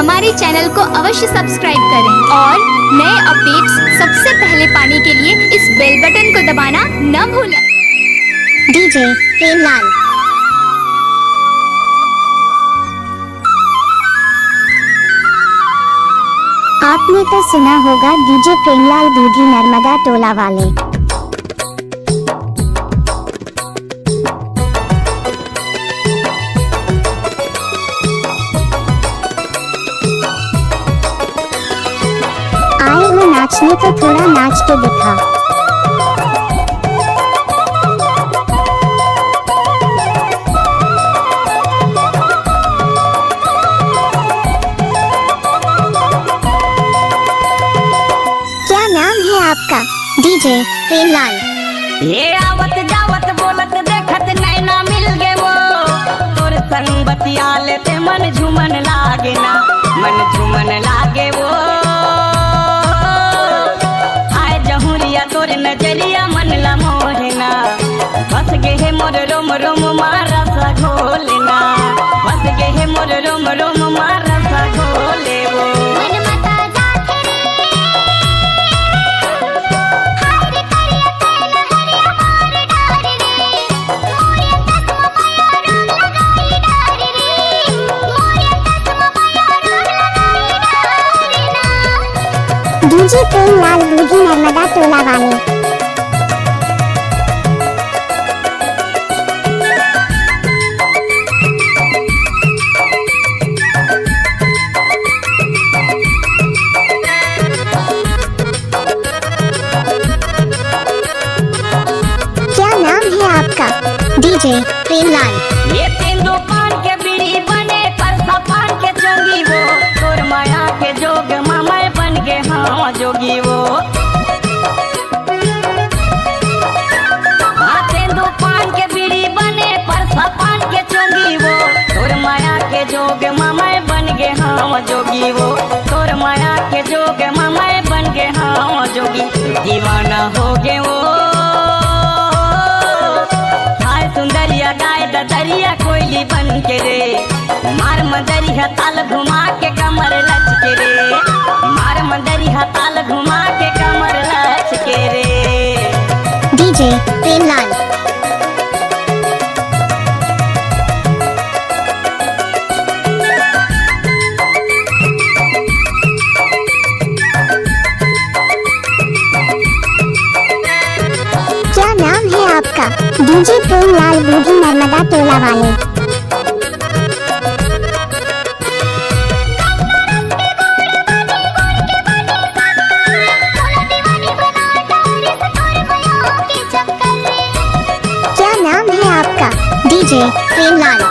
हमारे चैनल को अवश्य सब्सक्राइब करें और नए अपडेट्स सबसे पहले पाने के लिए इस बेल बटन को दबाना न भूलें। डीजे प्रेमलाल। आपने तो सुना होगा डीजे प्रेमलाल दूधी नर्मदा टोला वाले। आए हो नाचने तो थोड़ा नाच के दिखा। क्या नाम है आपका? डीजे प्रेमलाल। ये आवत जावत बोलत देखत नैना मिल गे वो, तोर संग बतिया लेते मन झूमन लागे ना, मन झूमन लागे वो। आए जहुरिया तोर नजरिया मन ला मोहना, बस गे है मोर रोम रोम मारा सा घोलना, बस गे है मोर रोम रोम मारा सा घोले वो। डीजे प्रेमलाल दूधी नर्मदा टोला वाले। क्या नाम है आपका? डीजे प्रेमलाल। ये तेंदु पान के बीड़ी बने परसा पान के चोंगी वो, तोर माया के जोग मामा बन के हाँ जोगी वो। हाँ तेंदु पान के बीड़ी बने परसा पान के चोंगी वो, तोर माया के जोग मामा बन के हाँ जोगी वो, तोर माया के जोग मामा बन के हाँ जोगी। दीवाना हो गे वो सुंदरिया गाय दरिया कोयली बन के रे, मार मदरिया ताल घुमा के कमर लच के रे, मार मदरिया ताल घुमा के कमर लच के रे। डीजे प्रेमलाल। क्या नाम है आपका? डीजे प्रेमलाल दूधी नर्मदा टोला वाले। क्या नाम है आपका? डीजे प्रेमलाल।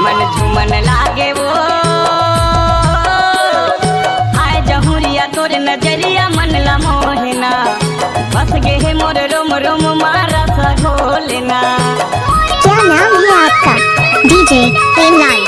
मन झूमन लागे वो, आए जहुरिया तोर नजरिया मन ला मोहना, बस गे है मोर रोम रोम मारा सा घोलना। क्या नाम है आपका? डीजे प्रेमलाल।